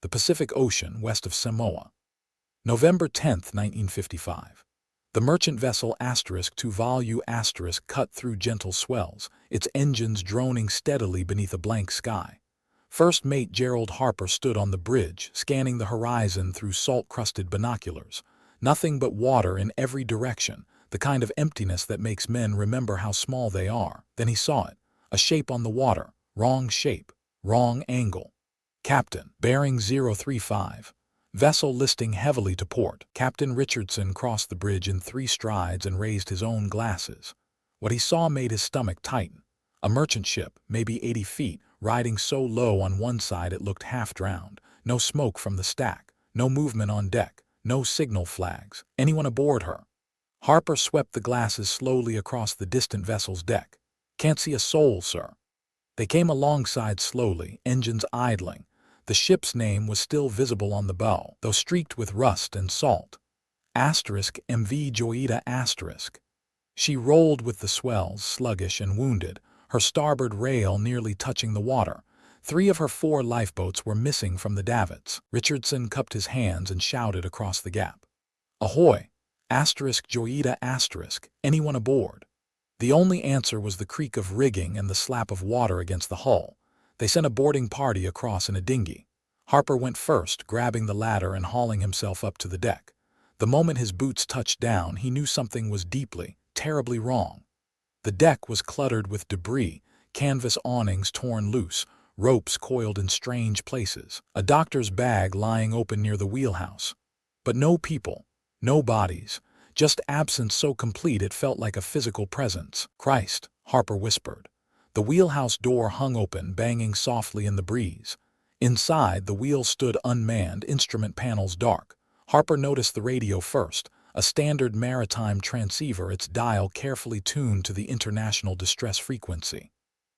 the Pacific Ocean west of Samoa. November 10, 1955. The merchant vessel *Tuvalu* cut through gentle swells, its engines droning steadily beneath a blank sky. First Mate Gerald Harper stood on the bridge, scanning the horizon through salt-crusted binoculars. Nothing but water in every direction, the kind of emptiness that makes men remember how small they are. Then he saw it, a shape on the water, wrong shape, wrong angle. Captain, bearing 035. Vessel listing heavily to port. Captain Richardson crossed the bridge in 3 strides and raised his own glasses. What he saw made his stomach tighten. A merchant ship, maybe 80 feet, riding so low on one side it looked half-drowned. No smoke from the stack, no movement on deck, no signal flags. Anyone aboard her? Harper swept the glasses slowly across the distant vessel's deck. Can't see a soul, sir. They came alongside slowly, engines idling. The ship's name was still visible on the bow, though streaked with rust and salt. MV Joyita*. She rolled with the swells, sluggish and wounded, her starboard rail nearly touching the water. 3 of her 4 lifeboats were missing from the davits. Richardson cupped his hands and shouted across the gap. "Ahoy! Joyita*. Anyone aboard?" The only answer was the creak of rigging and the slap of water against the hull. They sent a boarding party across in a dinghy. Harper went first, grabbing the ladder and hauling himself up to the deck. The moment his boots touched down, he knew something was deeply, terribly wrong. The deck was cluttered with debris, canvas awnings torn loose, ropes coiled in strange places, a doctor's bag lying open near the wheelhouse. But no people, no bodies, just absence so complete it felt like a physical presence. "Christ," Harper whispered. The wheelhouse door hung open, banging softly in the breeze. Inside, the wheel stood unmanned, instrument panels dark. Harper noticed the radio first, a standard Maritime transceiver, its dial carefully tuned to the international distress frequency.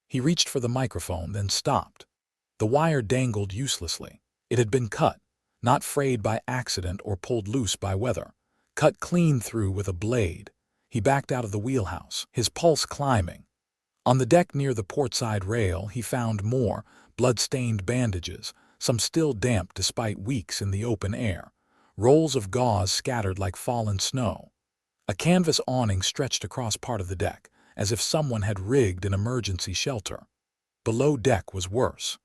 He reached for the microphone, then stopped. The wire dangled uselessly. It had been cut, not frayed by accident or pulled loose by weather. Cut clean through with a blade. He backed out of the wheelhouse, his pulse climbing. On the deck near the portside rail, he found more blood-stained bandages, some still damp despite weeks in the open air. Rolls of gauze scattered like fallen snow. A canvas awning stretched across part of the deck, as if someone had rigged an emergency shelter. Below deck was worse.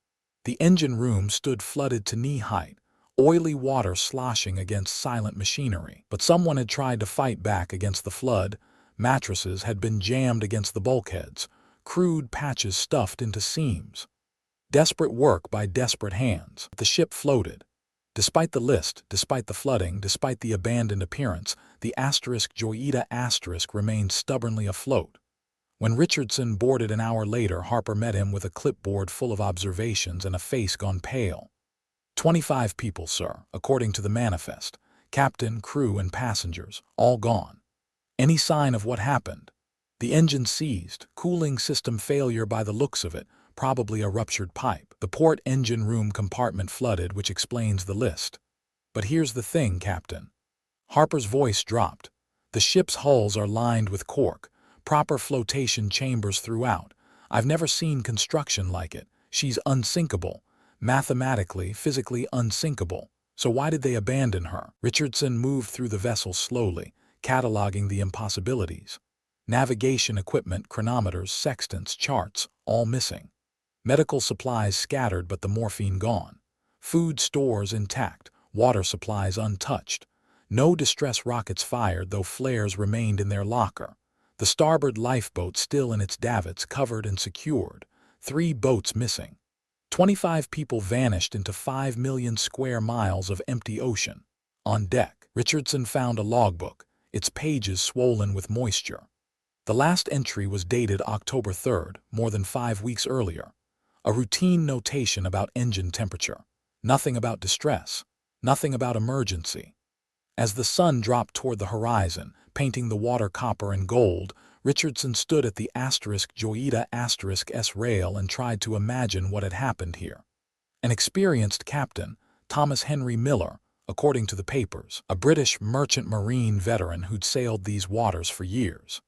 The engine room stood flooded to knee-height, oily water sloshing against silent machinery. But someone had tried to fight back against the flood. Mattresses had been jammed against the bulkheads, crude patches stuffed into seams. Desperate work by desperate hands. The ship floated. Despite the list, despite the flooding, despite the abandoned appearance, the Joyita* remained stubbornly afloat. When Richardson boarded an hour later, Harper met him with a clipboard full of observations and a face gone pale. 25 people, sir, according to the manifest. Captain, crew, and passengers, all gone. Any sign of what happened? The engine seized, cooling system failure by the looks of it, probably a ruptured pipe. The port engine room compartment flooded, which explains the list. But here's the thing, Captain. Harper's voice dropped. The ship's hulls are lined with cork, proper flotation chambers throughout. I've never seen construction like it. She's unsinkable. Mathematically, physically unsinkable. So why did they abandon her? Richardson moved through the vessel slowly, cataloging the impossibilities. Navigation equipment, chronometers, sextants, charts, all missing. Medical supplies scattered but the morphine gone. Food stores intact, water supplies untouched. No distress rockets fired, though flares remained in their locker. The starboard lifeboat still in its davits, covered and secured. 3 boats missing. 25 people vanished into 5 million square miles of empty ocean. On deck, Richardson found a logbook, its pages swollen with moisture. The last entry was dated October 3rd, more than 5 weeks earlier. A routine notation about engine temperature. Nothing about distress. Nothing about emergency. As the sun dropped toward the horizon, painting the water copper and gold, Richardson stood at the Joyita*'s rail and tried to imagine what had happened here. An experienced captain, Thomas Henry Miller, according to the papers, a British merchant marine veteran who'd sailed these waters for years.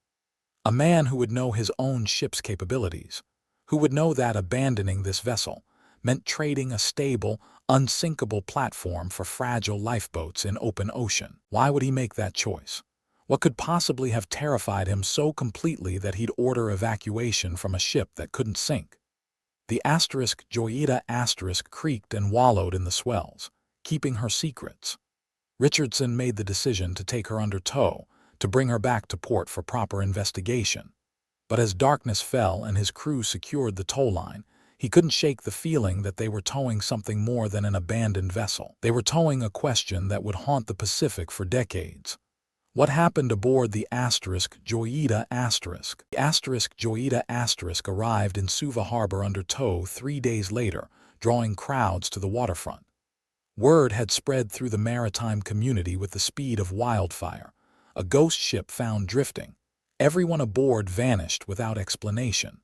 A man who would know his own ship's capabilities, who would know that abandoning this vessel meant trading a stable, unsinkable platform for fragile lifeboats in open ocean. Why would he make that choice? What could possibly have terrified him so completely that he'd order evacuation from a ship that couldn't sink? The Joyita creaked and wallowed in the swells, keeping her secrets. Richardson made the decision to take her under tow, to bring her back to port for proper investigation. But as darkness fell and his crew secured the tow line, he couldn't shake the feeling that they were towing something more than an abandoned vessel. They were towing a question that would haunt the Pacific for decades. What happened aboard the Joyita? The Joyita arrived in Suva Harbor under tow 3 days later, drawing crowds to the waterfront. Word had spread through the maritime community with the speed of wildfire. A ghost ship found drifting. Everyone aboard vanished without explanation.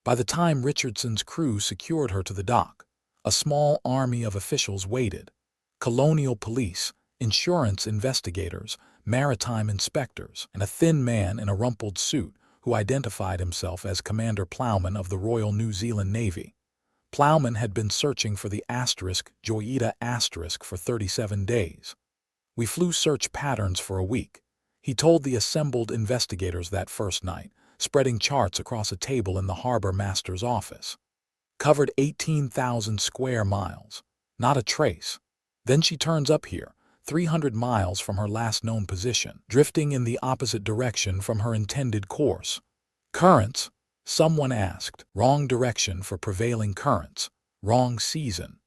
By the time Richardson's crew secured her to the dock, a small army of officials waited. Colonial police, insurance investigators, maritime inspectors, and a thin man in a rumpled suit who identified himself as Commander Plowman of the Royal New Zealand Navy. Plowman had been searching for the Joyita for 37 days. "We flew search patterns for a week," he told the assembled investigators that first night, spreading charts across a table in the harbor master's office. "Covered 18,000 square miles. Not a trace. Then she turns up here, 300 miles from her last known position, drifting in the opposite direction from her intended course." "Currents?" someone asked. "Wrong direction for prevailing currents. Wrong season."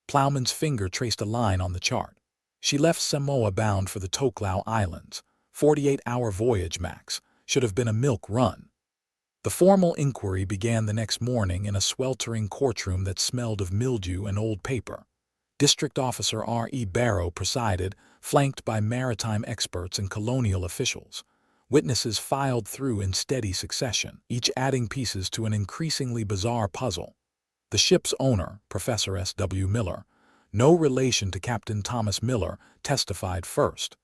Plowman's finger traced a line on the chart. "She left Samoa bound for the Tokelau Islands. 48-hour voyage max. Should have been a milk run." The formal inquiry began the next morning in a sweltering courtroom that smelled of mildew and old paper. District Officer R.E. Barrow presided, flanked by maritime experts and colonial officials. Witnesses filed through in steady succession, each adding pieces to an increasingly bizarre puzzle. The ship's owner, Professor S.W. Miller, no relation to Captain Thomas Miller, testified first.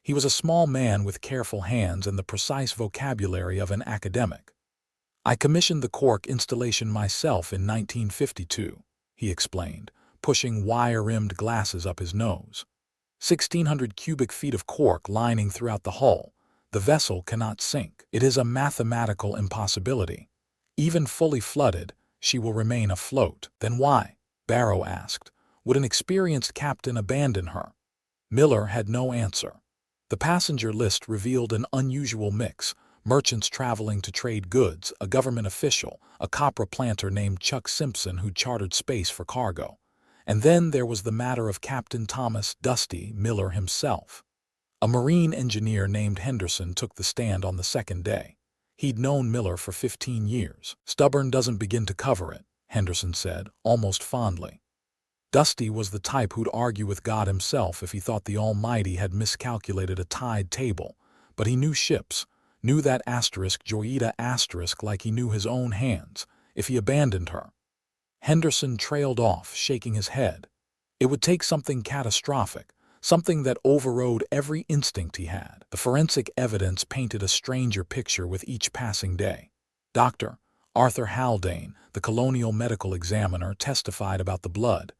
He was a small man with careful hands and the precise vocabulary of an academic. "I commissioned the cork installation myself in 1952, he explained, pushing wire-rimmed glasses up his nose. 1,600 cubic feet of cork lining throughout the hull. The vessel cannot sink. It is a mathematical impossibility. Even fully flooded, she will remain afloat." "Then why," Barrow asked, "would an experienced captain abandon her?" Miller had no answer. The passenger list revealed an unusual mix: merchants traveling to trade goods, a government official, a copra planter named Chuck Simpson who chartered space for cargo. And then there was the matter of Captain Thomas "Dusty" Miller himself. A marine engineer named Henderson took the stand on the second day. He'd known Miller for 15 years. "Stubborn doesn't begin to cover it," Henderson said, almost fondly. Dusty was the type who'd argue with God himself if he thought the Almighty had miscalculated a tide table. But he knew ships, knew that Joyita like he knew his own hands. If he abandoned her... Henderson trailed off, shaking his head. It would take something catastrophic, something that overrode every instinct he had. The forensic evidence painted a stranger picture with each passing day. Dr. Arthur Haldane, the colonial medical examiner, testified about the blood.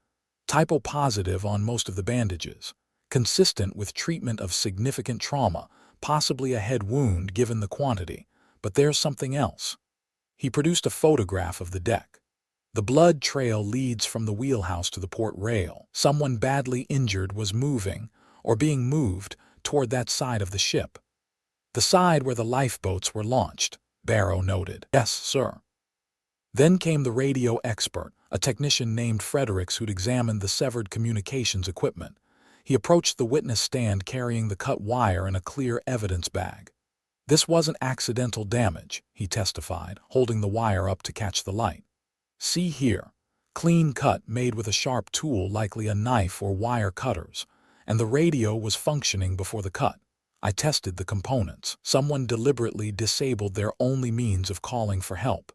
Typo-positive on most of the bandages, consistent with treatment of significant trauma, possibly a head wound given the quantity. But there's something else. He produced a photograph of the deck. The blood trail leads from the wheelhouse to the port rail. Someone badly injured was moving, or being moved, toward that side of the ship. "The side where the lifeboats were launched," Barrow noted. "Yes, sir." Then came the radio expert, a technician named Fredericks who'd examined the severed communications equipment. He approached the witness stand carrying the cut wire in a clear evidence bag. "This wasn't accidental damage," he testified, holding the wire up to catch the light. "See here. Clean cut made with a sharp tool, likely a knife or wire cutters. And the radio was functioning before the cut. I tested the components. Someone deliberately disabled their only means of calling for help."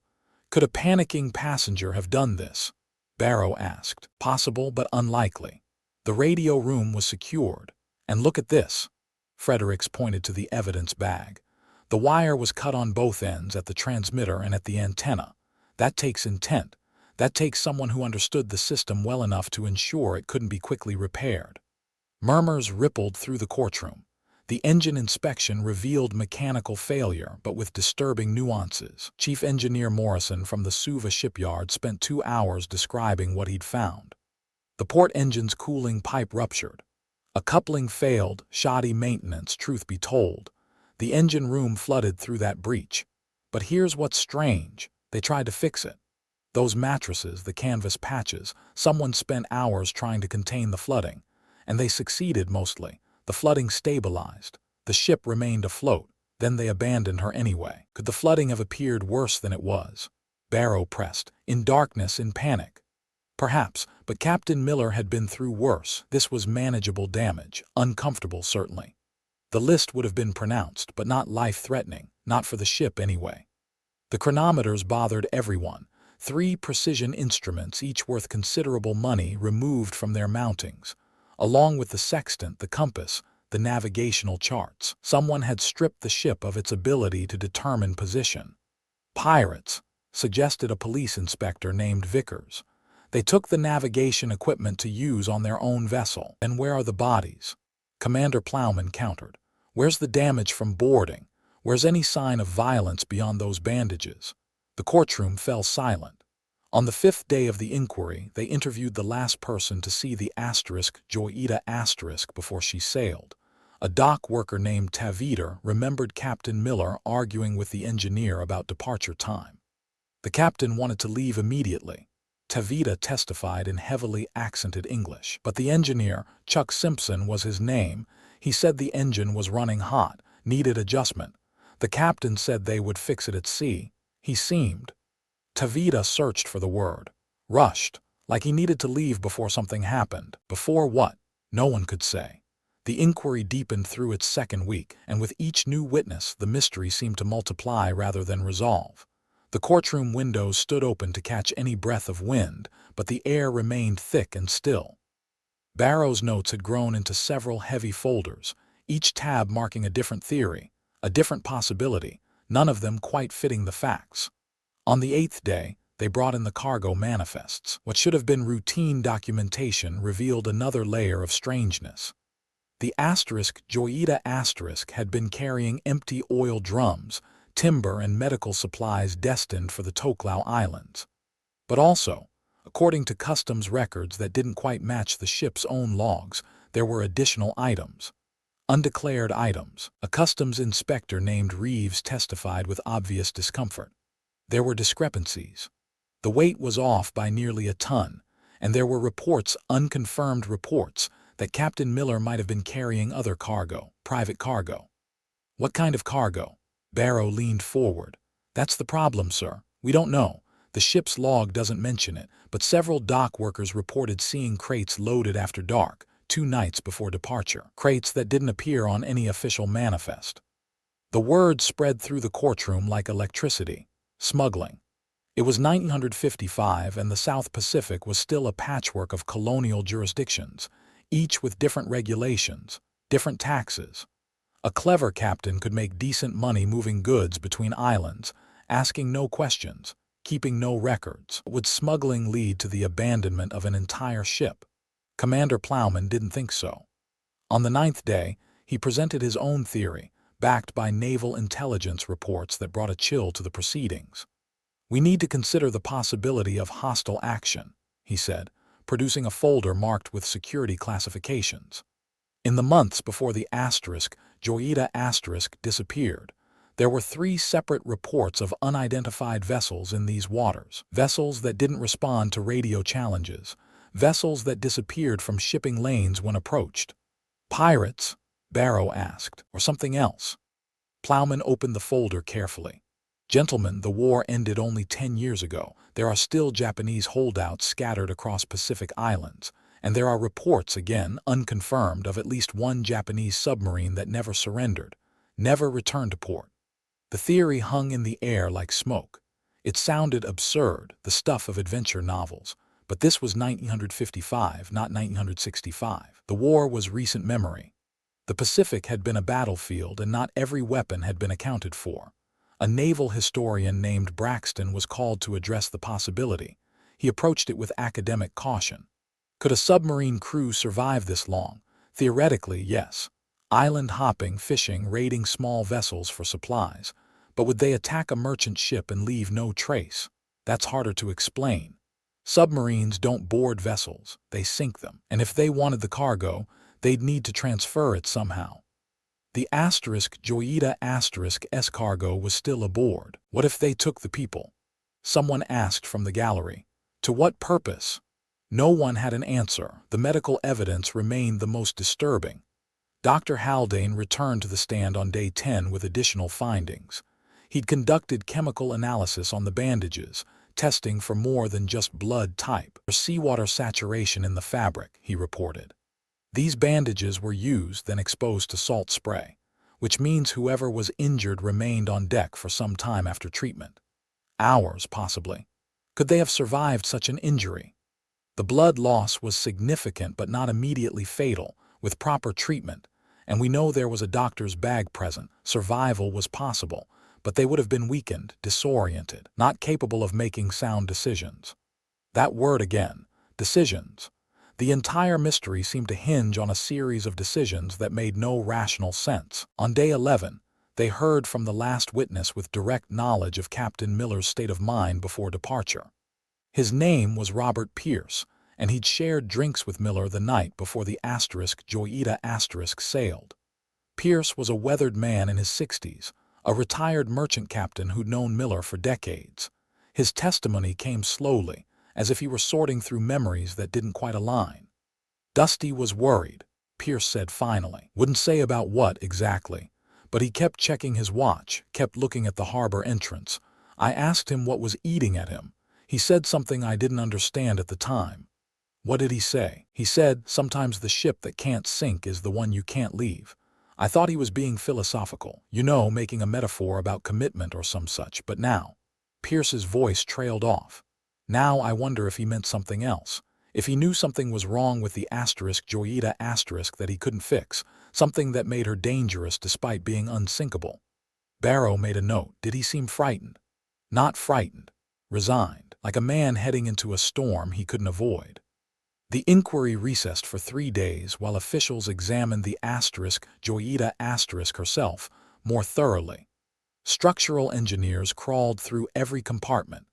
"Could a panicking passenger have done this?" Barrow asked. "Possible, but unlikely. The radio room was secured. And look at this." Fredericks pointed to the evidence bag. "The wire was cut on both ends, at the transmitter and at the antenna. That takes intent. That takes someone who understood the system well enough to ensure it couldn't be quickly repaired. Murmurs rippled through the courtroom. The engine inspection revealed mechanical failure, but with disturbing nuances. Chief Engineer Morrison from the Suva shipyard spent 2 hours describing what he'd found. The port engine's cooling pipe ruptured. A coupling failed, shoddy maintenance, truth be told. The engine room flooded through that breach. But here's what's strange. They tried to fix it. Those mattresses, the canvas patches, someone spent hours trying to contain the flooding. And they succeeded mostly. The flooding stabilized. The ship remained afloat. Then they abandoned her anyway. Could the flooding have appeared worse than it was? Barrow pressed. In darkness, in panic. Perhaps, but Captain Miller had been through worse. This was manageable damage. Uncomfortable, certainly. The list would have been pronounced, but not life-threatening. Not for the ship anyway. The chronometers bothered everyone. 3 precision instruments, each worth considerable money, removed from their mountings. Along with the sextant, the compass, the navigational charts. Someone had stripped the ship of its ability to determine position. Pirates, suggested a police inspector named Vickers. They took the navigation equipment to use on their own vessel. And where are the bodies? Commander Plowman countered. Where's the damage from boarding? Where's any sign of violence beyond those bandages? The courtroom fell silent. On the 5th day of the inquiry, they interviewed the last person to see the Joyita before she sailed. A dock worker named Tavita remembered Captain Miller arguing with the engineer about departure time. The captain wanted to leave immediately. Tavita testified in heavily accented English. But the engineer, Chuck Simpson was his name, he said the engine was running hot, needed adjustment. The captain said they would fix it at sea. He seemed. Tavita searched for the word. Rushed, like he needed to leave before something happened. Before what? No one could say. The inquiry deepened through its 2nd week, and with each new witness, the mystery seemed to multiply rather than resolve. The courtroom windows stood open to catch any breath of wind, but the air remained thick and still. Barrow's notes had grown into several heavy folders, each tab marking a different theory, a different possibility, none of them quite fitting the facts. On the 8th day, they brought in the cargo manifests. What should have been routine documentation revealed another layer of strangeness. The Joyita had been carrying empty oil drums, timber and medical supplies destined for the Tokelau Islands. But also, according to customs records that didn't quite match the ship's own logs, there were additional items. Undeclared items. A customs inspector named Reeves testified with obvious discomfort. There were discrepancies. The weight was off by nearly a ton, and there were reports, unconfirmed reports, that Captain Miller might have been carrying other cargo, private cargo. What kind of cargo? Barrow leaned forward. That's the problem, sir. We don't know. The ship's log doesn't mention it, but several dock workers reported seeing crates loaded after dark, 2 nights before departure. Crates that didn't appear on any official manifest. The word spread through the courtroom like electricity. Smuggling. It was 1955 and the South Pacific was still a patchwork of colonial jurisdictions, each with different regulations, different taxes. A clever captain could make decent money moving goods between islands, asking no questions, keeping no records. Would smuggling lead to the abandonment of an entire ship? Commander Plowman didn't think so. On the 9th day, he presented his own theory, backed by naval intelligence reports that brought a chill to the proceedings. We need to consider the possibility of hostile action, he said, producing a folder marked with security classifications. In the months before the Joyita disappeared, there were 3 separate reports of unidentified vessels in these waters. Vessels that didn't respond to radio challenges, vessels that disappeared from shipping lanes when approached. Pirates? Barrow asked, or something else? Plowman opened the folder carefully. Gentlemen, the war ended only 10 years ago. There are still Japanese holdouts scattered across Pacific islands, and there are reports, again unconfirmed, of at least 1 Japanese submarine that never surrendered, never returned to port. The theory hung in the air like smoke. It sounded absurd, the stuff of adventure novels, but this was 1955, not 1965. The war was recent memory. The Pacific had been a battlefield and not every weapon had been accounted for. A naval historian named Braxton was called to address the possibility. He approached it with academic caution. Could a submarine crew survive this long? Theoretically, yes. Island hopping, fishing, raiding small vessels for supplies. But would they attack a merchant ship and leave no trace? That's harder to explain. Submarines don't board vessels, they sink them. And if they wanted the cargo, they'd need to transfer it somehow. The Joyita*'s cargo was still aboard. What if they took the people? Someone asked from the gallery. To what purpose? No one had an answer. The medical evidence remained the most disturbing. Dr. Haldane returned to the stand on day 10 with additional findings. He'd conducted chemical analysis on the bandages, testing for more than just blood type or seawater saturation in the fabric, he reported. These bandages were used, then exposed to salt spray, which means whoever was injured remained on deck for some time after treatment. Hours, possibly. Could they have survived such an injury? The blood loss was significant but not immediately fatal, with proper treatment, and we know there was a doctor's bag present. Survival was possible, but they would have been weakened, disoriented, not capable of making sound decisions. That word again, decisions. The entire mystery seemed to hinge on a series of decisions that made no rational sense. On day 11, they heard from the last witness with direct knowledge of Captain Miller's state of mind before departure. His name was Robert Pierce, and he'd shared drinks with Miller the night before the Joyita* sailed. Pierce was a weathered man in his 60s, a retired merchant captain who'd known Miller for decades. His testimony came slowly, as if he were sorting through memories that didn't quite align. Dusty was worried, Pierce said finally. Wouldn't say about what exactly, but he kept checking his watch, kept looking at the harbor entrance. I asked him what was eating at him. He said something I didn't understand at the time. What did he say? He said, sometimes the ship that can't sink is the one you can't leave. I thought he was being philosophical, making a metaphor about commitment or some such, but now. Pierce's voice trailed off. Now I wonder if he meant something else. If he knew something was wrong with the Joyita* that he couldn't fix, something that made her dangerous despite being unsinkable. Barrow made a note. Did he seem frightened? Not frightened. Resigned, like a man heading into a storm he couldn't avoid. The inquiry recessed for 3 days while officials examined the Joyita* herself more thoroughly. Structural engineers crawled through every compartment.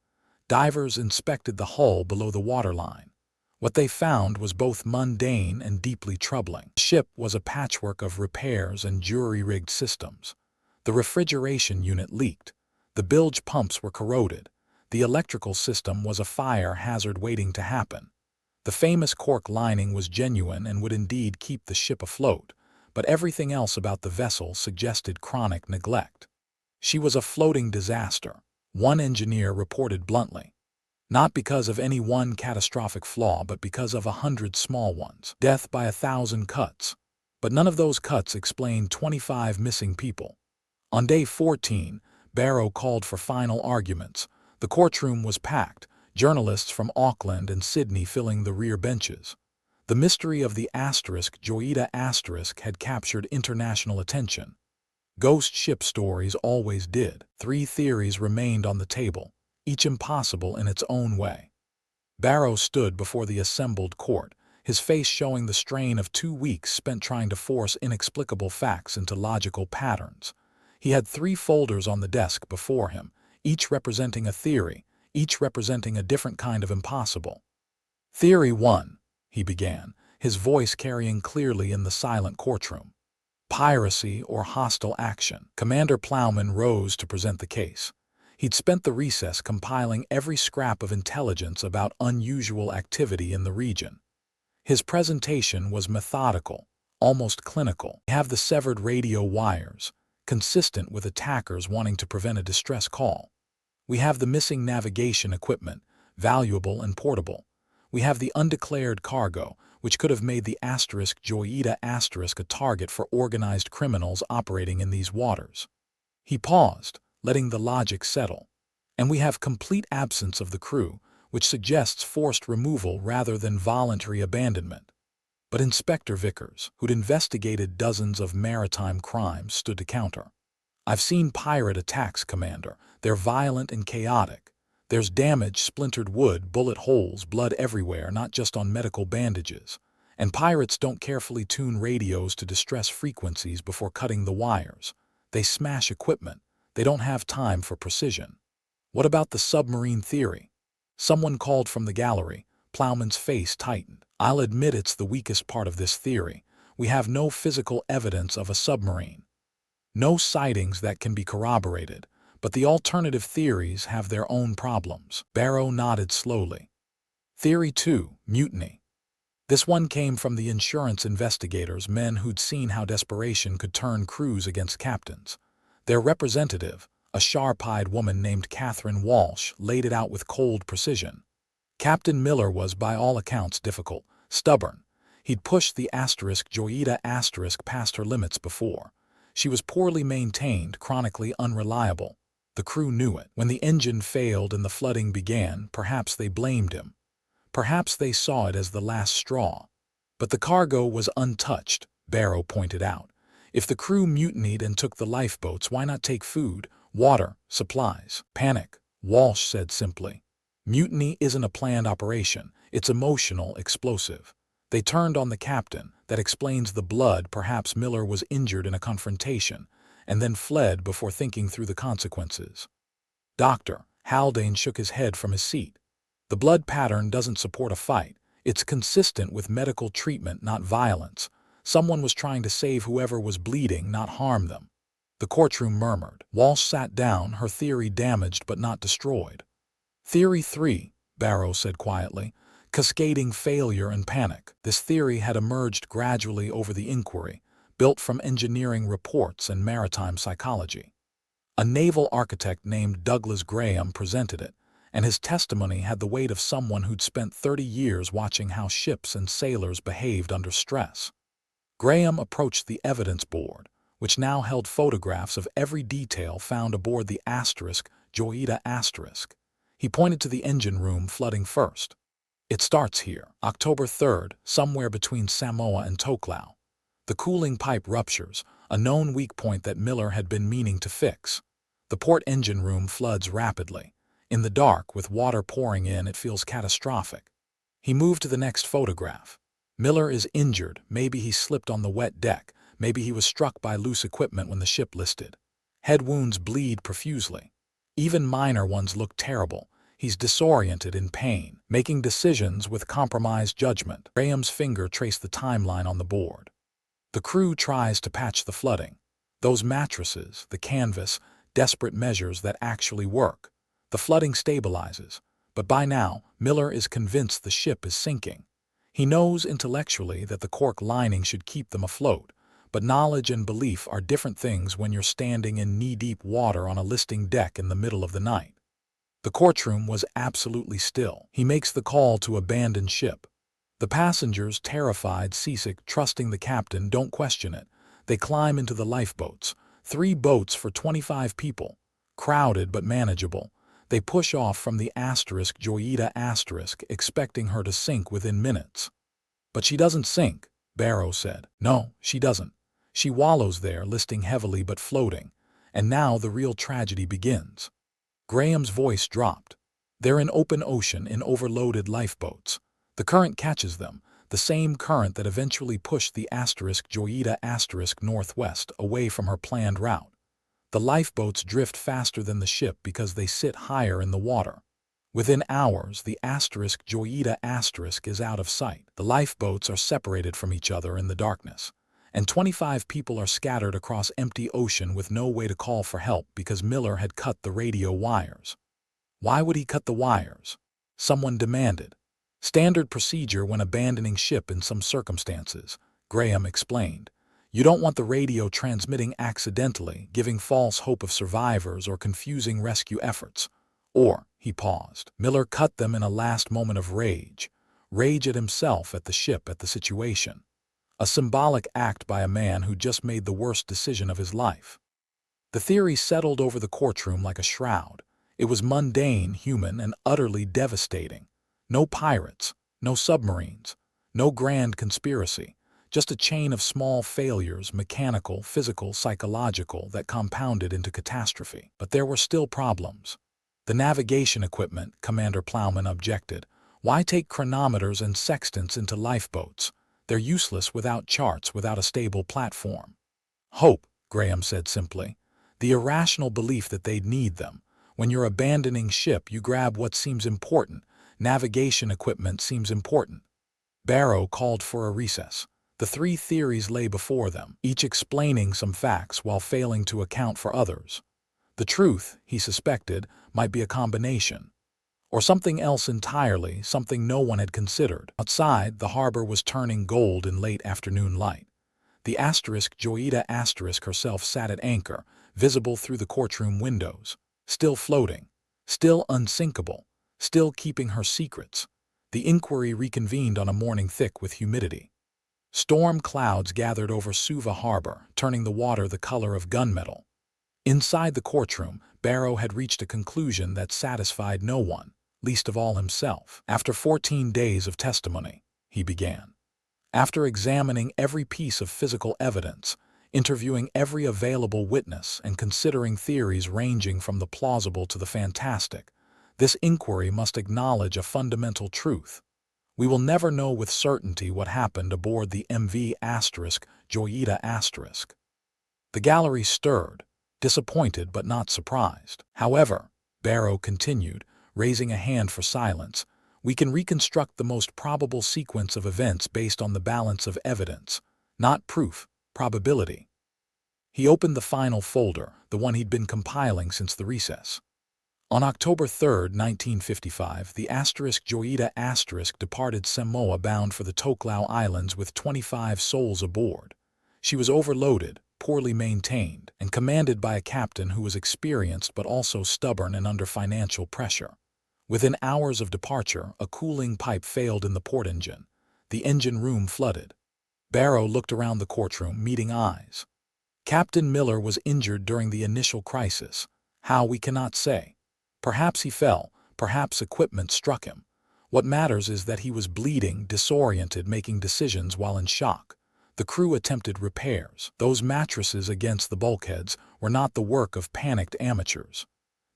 Divers inspected the hull below the waterline. What they found was both mundane and deeply troubling. The ship was a patchwork of repairs and jury-rigged systems. The refrigeration unit leaked. The bilge pumps were corroded. The electrical system was a fire hazard waiting to happen. The famous cork lining was genuine and would indeed keep the ship afloat, but everything else about the vessel suggested chronic neglect. She was a floating disaster, one engineer reported bluntly. Not because of any one catastrophic flaw, but because of 100 small ones. Death by 1,000 cuts. But none of those cuts explained 25 missing people. On day 14, Barrow called for final arguments. The courtroom was packed, journalists from Auckland and Sydney filling the rear benches. The mystery of the Joyita* had captured international attention. Ghost ship stories always did. 3 theories remained on the table, each impossible in its own way. Barrow stood before the assembled court, his face showing the strain of 2 weeks spent trying to force inexplicable facts into logical patterns. He had 3 folders on the desk before him, each representing a theory, each representing a different kind of impossible. Theory 1, he began, his voice carrying clearly in the silent courtroom. Piracy or hostile action. Commander Plowman rose to present the case. He'd spent the recess compiling every scrap of intelligence about unusual activity in the region. His presentation was methodical, almost clinical. We have the severed radio wires, consistent with attackers wanting to prevent a distress call. We have the missing navigation equipment, valuable and portable. We have the undeclared cargo, which could have made the Joyita* a target for organized criminals operating in these waters. He paused, letting the logic settle. And we have complete absence of the crew, which suggests forced removal rather than voluntary abandonment. But Inspector Vickers, who'd investigated dozens of maritime crimes, stood to counter. I've seen pirate attacks, Commander. They're violent and chaotic. There's damage, splintered wood, bullet holes, blood everywhere, not just on medical bandages. And pirates don't carefully tune radios to distress frequencies before cutting the wires. They smash equipment. They don't have time for precision. What about the submarine theory? Someone called from the gallery. Plowman's face tightened. I'll admit it's the weakest part of this theory. We have no physical evidence of a submarine. No sightings that can be corroborated. But the alternative theories have their own problems. Barrow nodded slowly. Theory 2, mutiny. This one came from the insurance investigators, men who'd seen how desperation could turn crews against captains. Their representative, a sharp-eyed woman named Catherine Walsh, laid it out with cold precision. Captain Miller was, by all accounts, difficult, stubborn. He'd pushed the Joyita past her limits before. She was poorly maintained, chronically unreliable. The crew knew it. When the engine failed and the flooding began, perhaps they blamed him. Perhaps they saw it as the last straw. But the cargo was untouched, Barrow pointed out. If the crew mutinied and took the lifeboats, why not take food, water, supplies? Panic, Walsh said simply. Mutiny isn't a planned operation. It's emotional, explosive. They turned on the captain. That explains the blood. Perhaps Miller was injured in a confrontation, and then fled before thinking through the consequences. Doctor, Haldane shook his head from his seat. The blood pattern doesn't support a fight. It's consistent with medical treatment, not violence. Someone was trying to save whoever was bleeding, not harm them. The courtroom murmured. Walsh sat down, her theory damaged but not destroyed. Theory 3, Barrow said quietly. Cascading failure and panic. This theory had emerged gradually over the inquiry, built from engineering reports and maritime psychology. A naval architect named Douglas Graham presented it, and his testimony had the weight of someone who'd spent 30 years watching how ships and sailors behaved under stress. Graham approached the evidence board, which now held photographs of every detail found aboard the Joyita. He pointed to the engine room flooding first. It starts here, October 3rd, somewhere between Samoa and Tokelau. The cooling pipe ruptures, a known weak point that Miller had been meaning to fix. The port engine room floods rapidly. In the dark, with water pouring in, it feels catastrophic. He moved to the next photograph. Miller is injured. Maybe he slipped on the wet deck. Maybe he was struck by loose equipment when the ship listed. Head wounds bleed profusely. Even minor ones look terrible. He's disoriented, in pain, making decisions with compromised judgment. Graham's finger traced the timeline on the board. The crew tries to patch the flooding. Those mattresses, the canvas, desperate measures that actually work. The flooding stabilizes. But by now, Miller is convinced the ship is sinking. He knows intellectually that the cork lining should keep them afloat, but knowledge and belief are different things when you're standing in knee-deep water on a listing deck in the middle of the night. The courtroom was absolutely still. He makes the call to abandon ship. The passengers, terrified, seasick, trusting the captain, don't question it. They climb into the lifeboats. 3 boats for 25 people. Crowded but manageable. They push off from the Joyita, expecting her to sink within minutes. But she doesn't sink, Barrow said. No, she doesn't. She wallows there, listing heavily but floating. And now the real tragedy begins. Graham's voice dropped. They're in open ocean in overloaded lifeboats. The current catches them, the same current that eventually pushed the Joyita northwest away from her planned route. The lifeboats drift faster than the ship because they sit higher in the water. Within hours, the Joyita is out of sight. The lifeboats are separated from each other in the darkness, and 25 people are scattered across empty ocean with no way to call for help because Miller had cut the radio wires. Why would he cut the wires? Someone demanded. Standard procedure when abandoning ship in some circumstances, Graham explained. You don't want the radio transmitting accidentally, giving false hope of survivors or confusing rescue efforts. Or, he paused, Miller cut them in a last moment of rage. Rage at himself, at the ship, at the situation. A symbolic act by a man who just made the worst decision of his life. The theory settled over the courtroom like a shroud. It was mundane, human, and utterly devastating. No pirates, no submarines, no grand conspiracy. Just a chain of small failures, mechanical, physical, psychological, that compounded into catastrophe. But there were still problems. The navigation equipment, Commander Plowman objected. Why take chronometers and sextants into lifeboats? They're useless without charts, without a stable platform. Hope, Graham said simply. The irrational belief that they'd need them. When you're abandoning ship, you grab what seems important. Navigation equipment seems important. Barrow called for a recess. The three theories lay before them, each explaining some facts while failing to account for others. The truth, he suspected, might be a combination. Or something else entirely, something no one had considered. Outside, the harbor was turning gold in late afternoon light. The Joyita herself sat at anchor, visible through the courtroom windows, still floating, still unsinkable, still keeping her secrets. The inquiry reconvened on a morning thick with humidity. Storm clouds gathered over Suva Harbor, turning the water the color of gunmetal. Inside the courtroom, Barrow had reached a conclusion that satisfied no one, least of all himself. After 14 days of testimony, he began. After examining every piece of physical evidence, interviewing every available witness, and considering theories ranging from the plausible to the fantastic, this inquiry must acknowledge a fundamental truth. We will never know with certainty what happened aboard the MV Joyita. The gallery stirred, disappointed but not surprised. However, Barrow continued, raising a hand for silence, we can reconstruct the most probable sequence of events based on the balance of evidence, not proof, probability. He opened the final folder, the one he'd been compiling since the recess. On October 3, 1955, the Joyita departed Samoa bound for the Tokelau Islands with 25 souls aboard. She was overloaded, poorly maintained, and commanded by a captain who was experienced but also stubborn and under financial pressure. Within hours of departure, a cooling pipe failed in the port engine. The engine room flooded. Barrow looked around the courtroom, meeting eyes. Captain Miller was injured during the initial crisis. How, we cannot say. Perhaps he fell, perhaps equipment struck him. What matters is that he was bleeding, disoriented, making decisions while in shock. The crew attempted repairs. Those mattresses against the bulkheads were not the work of panicked amateurs.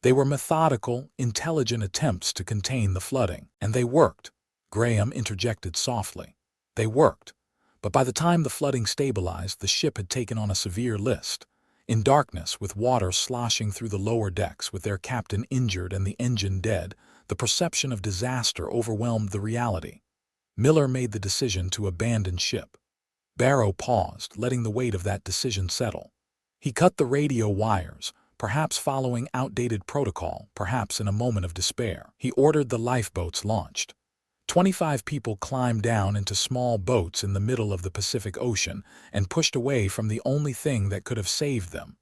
They were methodical, intelligent attempts to contain the flooding. And they worked. Graham interjected softly. They worked. But by the time the flooding stabilized, the ship had taken on a severe list. In darkness, with water sloshing through the lower decks, with their captain injured and the engine dead, the perception of disaster overwhelmed the reality. Miller made the decision to abandon ship. Barrow paused, letting the weight of that decision settle. He cut the radio wires, perhaps following outdated protocol, perhaps in a moment of despair. He ordered the lifeboats launched. 25 people climbed down into small boats in the middle of the Pacific Ocean and pushed away from the only thing that could have saved them.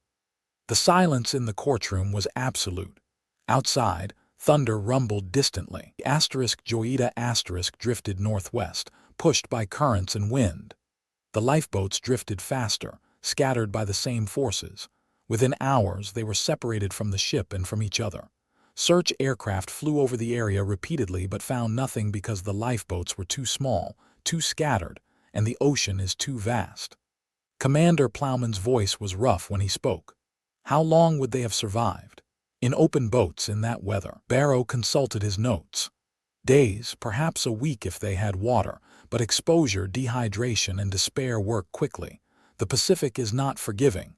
The silence in the courtroom was absolute. Outside, thunder rumbled distantly. The Joyita drifted northwest, pushed by currents and wind. The lifeboats drifted faster, scattered by the same forces. Within hours, they were separated from the ship and from each other. Search aircraft flew over the area repeatedly but found nothing because the lifeboats were too small, too scattered, and the ocean is too vast. Commander Plowman's voice was rough when he spoke. How long would they have survived? In open boats in that weather. Barrow consulted his notes. Days, perhaps a week if they had water, but exposure, dehydration, and despair work quickly. The Pacific is not forgiving.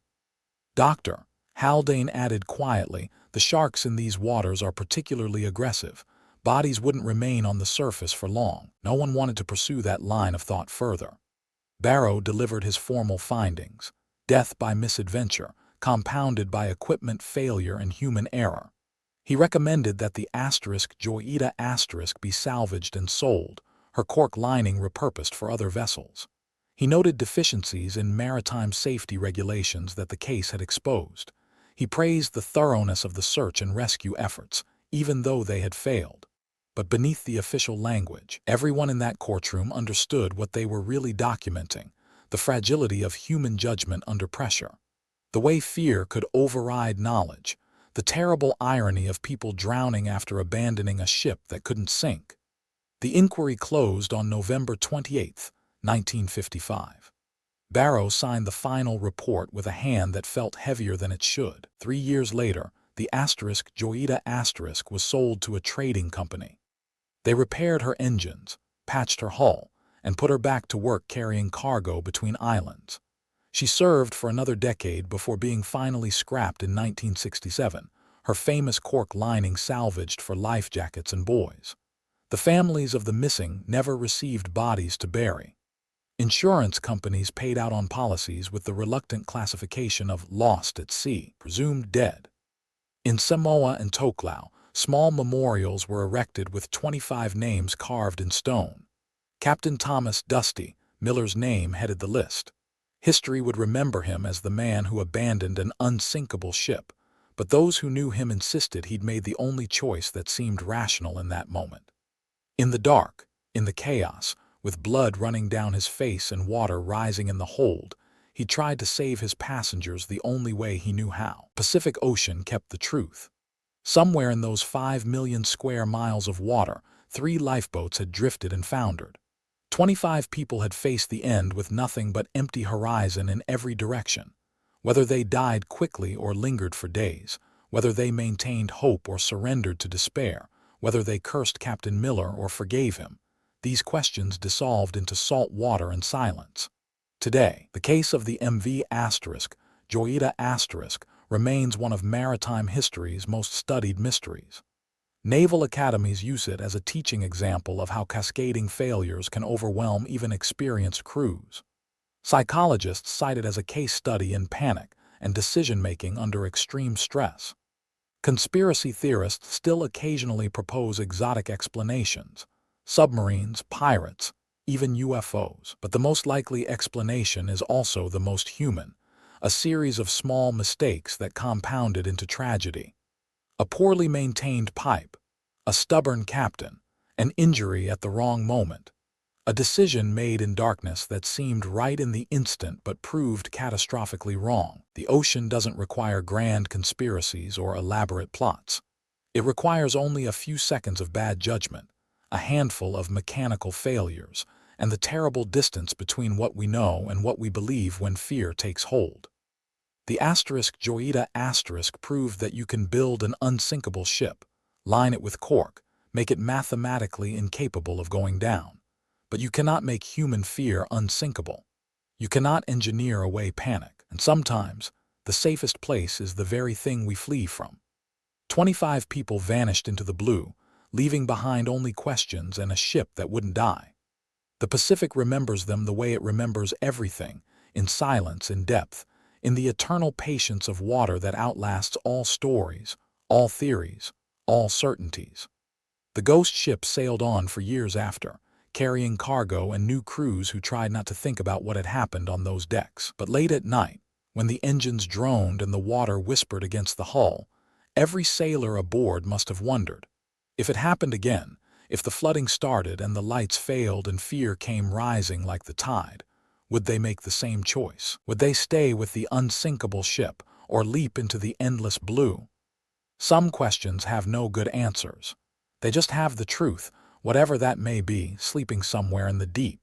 Doctor, Haldane added quietly, the sharks in these waters are particularly aggressive. Bodies wouldn't remain on the surface for long. No one wanted to pursue that line of thought further. Barrow delivered his formal findings. Death by misadventure, compounded by equipment failure and human error. He recommended that the Joyita be salvaged and sold, her cork lining repurposed for other vessels. He noted deficiencies in maritime safety regulations that the case had exposed. He praised the thoroughness of the search and rescue efforts, even though they had failed. But beneath the official language, everyone in that courtroom understood what they were really documenting, the fragility of human judgment under pressure. The way fear could override knowledge, the terrible irony of people drowning after abandoning a ship that couldn't sink. The inquiry closed on November 28, 1955. Barrow signed the final report with a hand that felt heavier than it should. 3 years later, the Joyita was sold to a trading company. They repaired her engines, patched her hull, and put her back to work carrying cargo between islands. She served for another decade before being finally scrapped in 1967, her famous cork lining salvaged for life jackets and buoys. The families of the missing never received bodies to bury. Insurance companies paid out on policies with the reluctant classification of lost at sea, presumed dead. In Samoa and Tokelau, small memorials were erected with 25 names carved in stone. Captain Thomas Dusty Miller's name headed the list. History would remember him as the man who abandoned an unsinkable ship, but those who knew him insisted he'd made the only choice that seemed rational in that moment. In the dark, in the chaos, with blood running down his face and water rising in the hold, he tried to save his passengers the only way he knew how. Pacific Ocean kept the truth. Somewhere in those 5 million square miles of water, 3 lifeboats had drifted and foundered. 25 people had faced the end with nothing but empty horizon in every direction. Whether they died quickly or lingered for days, whether they maintained hope or surrendered to despair, whether they cursed Captain Miller or forgave him, these questions dissolved into salt water and silence. Today, the case of the MV Joyita remains one of maritime history's most studied mysteries. Naval academies use it as a teaching example of how cascading failures can overwhelm even experienced crews. Psychologists cite it as a case study in panic and decision-making under extreme stress. Conspiracy theorists still occasionally propose exotic explanations: submarines, pirates, even UFOs. But the most likely explanation is also the most human: a series of small mistakes that compounded into tragedy. A poorly maintained pipe, a stubborn captain, an injury at the wrong moment, a decision made in darkness that seemed right in the instant but proved catastrophically wrong. The ocean doesn't require grand conspiracies or elaborate plots. It requires only a few seconds of bad judgment, a handful of mechanical failures, and the terrible distance between what we know and what we believe when fear takes hold. The Joyita proved that you can build an unsinkable ship, line it with cork, make it mathematically incapable of going down. But you cannot make human fear unsinkable. You cannot engineer away panic, and sometimes the safest place is the very thing we flee from. 25 people vanished into the blue, leaving behind only questions and a ship that wouldn't die. The Pacific remembers them the way it remembers everything, in silence, in depth, in the eternal patience of water that outlasts all stories, all theories, all certainties. The ghost ship sailed on for years after, carrying cargo and new crews who tried not to think about what had happened on those decks. But late at night, when the engines droned and the water whispered against the hull, every sailor aboard must have wondered, if it happened again, if the flooding started and the lights failed and fear came rising like the tide, would they make the same choice? Would they stay with the unsinkable ship or leap into the endless blue? Some questions have no good answers. They just have the truth, whatever that may be, sleeping somewhere in the deep.